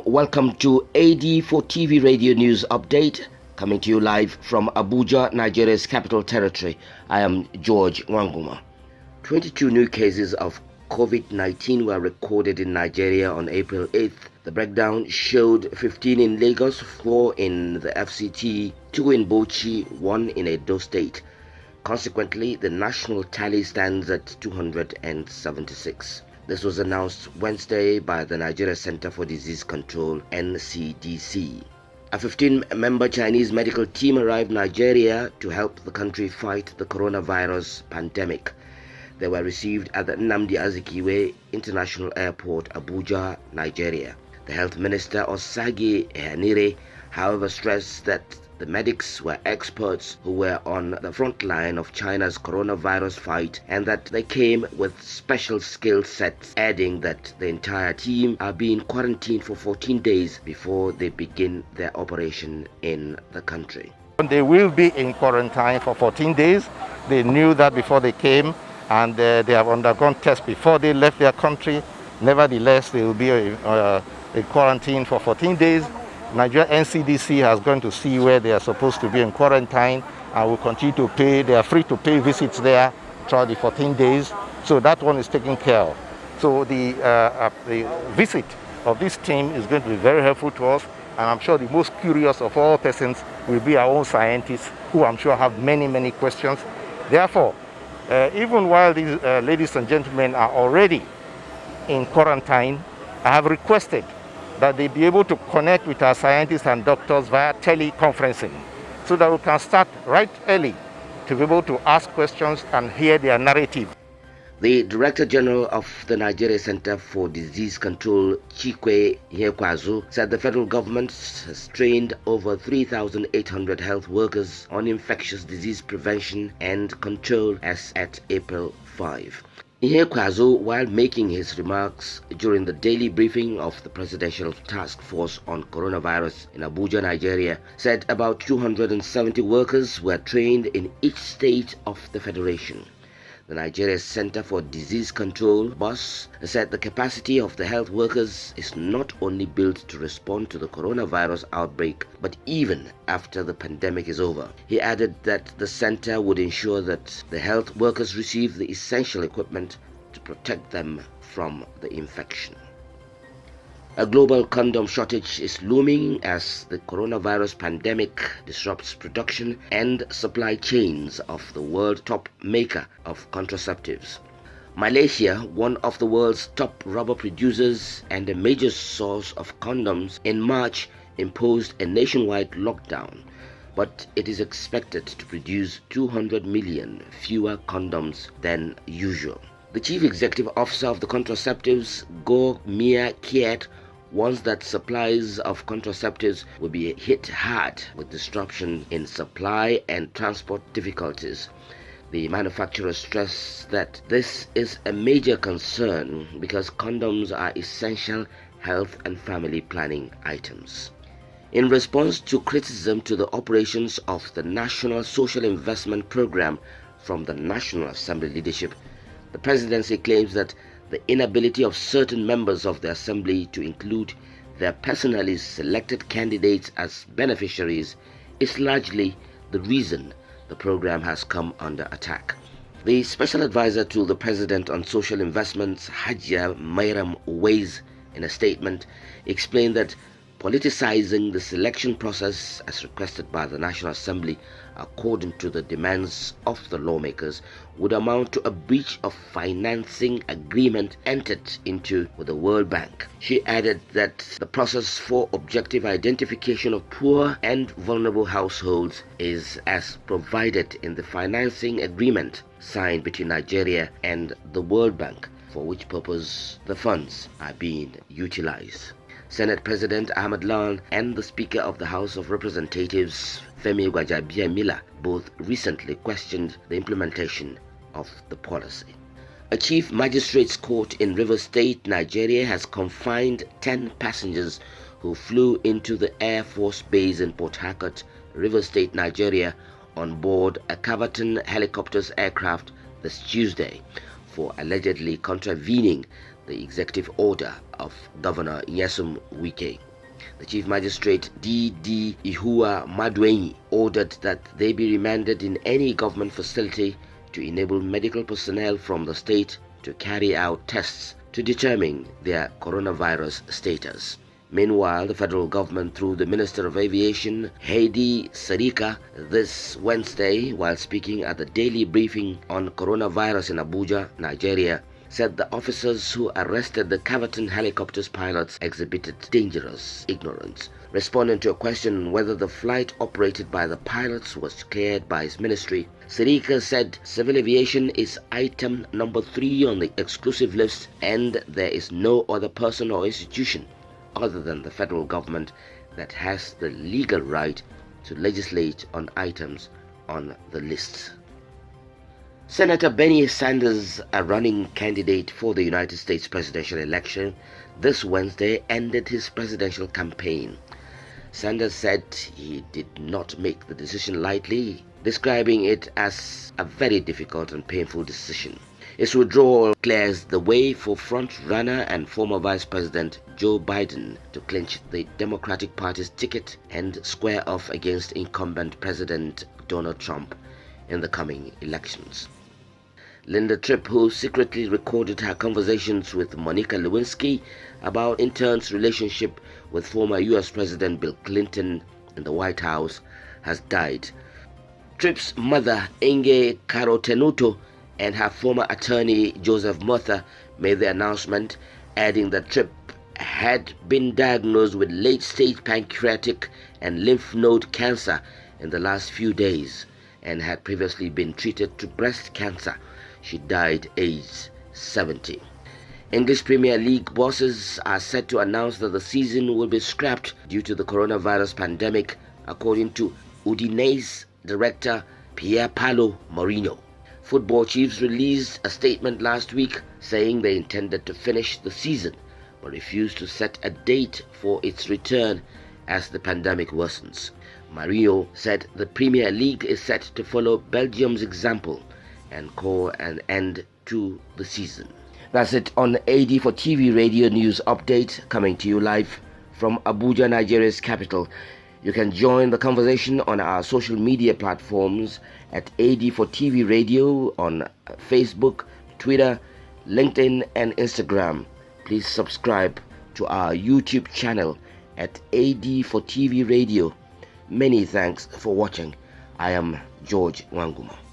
welcome to AD4TVRADIO News Update, coming to you live from Abuja, Nigeria's capital territory. I am George Wanguma. 22 new cases of COVID-19 were recorded in Nigeria on April 8th. The breakdown showed 15 in Lagos, 4 in the FCT, 2 in Bauchi, 1 in Edo State. Consequently, the national tally stands at 276. This was announced Wednesday by the Nigeria Center for Disease Control, NCDC. A 15-member Chinese medical team arrived in Nigeria to help the country fight the coronavirus pandemic. They were received at the Nnamdi Azikiwe International Airport, Abuja, Nigeria. The Health Minister Osagi Ehanire, however, stressed that the medics were experts who were on the front line of China's coronavirus fight and that they came with special skill sets, adding that the entire team are being quarantined for 14 days before they begin their operation in the country. They will be in quarantine for 14 days. They knew that before they came, and they have undergone tests before they left their country. Nevertheless, they will be in quarantine for 14 days. Nigeria NCDC has gone to see where they are supposed to be in quarantine and will continue to pay. They are free to pay visits there throughout the 14 days. So that one is taken care of. So the visit of this team is going to be very helpful to us. And I'm sure the most curious of all persons will be our own scientists, who I'm sure have many, many questions. Therefore, even while these ladies and gentlemen are already in quarantine, I have requested that they be able to connect with our scientists and doctors via teleconferencing so that we can start right early to be able to ask questions and hear their narrative. The Director General of the Nigeria Center for Disease Control, Chikwe Ihekwazu, said the federal government has trained over 3,800 health workers on infectious disease prevention and control as at April 5. Ihekwazu, while making his remarks during the daily briefing of the Presidential Task Force on Coronavirus in Abuja, Nigeria, said about 270 workers were trained in each state of the federation. The Nigeria Center for Disease Control, BOS, said the capacity of the health workers is not only built to respond to the coronavirus outbreak, but even after the pandemic is over. He added that the center would ensure that the health workers receive the essential equipment to protect them from the infection. A global condom shortage is looming as the coronavirus pandemic disrupts production and supply chains of the world's top maker of contraceptives. Malaysia, one of the world's top rubber producers and a major source of condoms, in March imposed a nationwide lockdown, but it is expected to produce 200 million fewer condoms than usual. The chief executive officer of the contraceptives, Go Mia Kiat, warns that supplies of contraceptives will be hit hard with disruption in supply and transport difficulties. The manufacturer stressed that this is a major concern because condoms are essential health and family planning items. In response to criticism to the operations of the National Social Investment Program from the National Assembly leadership, the presidency claims that the inability of certain members of the assembly to include their personally selected candidates as beneficiaries is largely the reason the program has come under attack. The special advisor to the president on social investments, Hajia Mairam Uwais, in a statement, explained that politicizing the selection process as requested by the National Assembly according to the demands of the lawmakers would amount to a breach of financing agreement entered into with the World Bank. She added that the process for objective identification of poor and vulnerable households is as provided in the financing agreement signed between Nigeria and the World Bank, for which purpose the funds are being utilized. Senate President Ahmed Lawan and the Speaker of the House of Representatives, Femi Gbajabiamila, both recently questioned the implementation of the policy. A chief magistrate's court in Rivers State, Nigeria, has confined 10 passengers who flew into the Air Force Base in Port Harcourt, Rivers State, Nigeria, on board a Caverton Helicopters aircraft this Tuesday for allegedly contravening the executive order of Governor Nyesom Wike. The Chief Magistrate D.D. Ihua Madweni ordered that they be remanded in any government facility to enable medical personnel from the state to carry out tests to determine their coronavirus status. Meanwhile, the federal government, through the Minister of Aviation, Hadi Sarika, this Wednesday, while speaking at the daily briefing on coronavirus in Abuja, Nigeria, said the officers who arrested the Caverton helicopter's pilots exhibited dangerous ignorance. Responding to a question on whether the flight operated by the pilots was cleared by his ministry, Sarika said civil aviation is item number 3 on the exclusive list and there is no other person or institution other than the federal government that has the legal right to legislate on items on the list. Senator Bernie Sanders, a running candidate for the United States presidential election, this Wednesday ended his presidential campaign. Sanders said he did not make the decision lightly, describing it as a very difficult and painful decision. His withdrawal clears the way for front-runner and former Vice President Joe Biden to clinch the Democratic Party's ticket and square off against incumbent President Donald Trump in the coming elections. Linda Tripp, who secretly recorded her conversations with Monica Lewinsky about interns' relationship with former U.S. President Bill Clinton in the White House, has died. Tripp's mother, Inge Karotenuto, and her former attorney Joseph Murtha made the announcement, adding that Tripp had been diagnosed with late-stage pancreatic and lymph node cancer in the last few days and had previously been treated to breast cancer. She died aged 70. English Premier League bosses are set to announce that the season will be scrapped due to the coronavirus pandemic, according to Udinese director Pier Paolo Mourinho. Football chiefs released a statement last week saying they intended to finish the season but refused to set a date for its return as the pandemic worsens. Mourinho said the Premier League is set to follow Belgium's example and call an end to the season. That's it on AD4TV Radio News Update, coming to you live from Abuja, Nigeria's capital. You can join the conversation on our social media platforms at AD4TV Radio on Facebook, Twitter, LinkedIn and Instagram. Please subscribe to our YouTube channel at AD4TV Radio. Many thanks for watching. I am George Wanguma.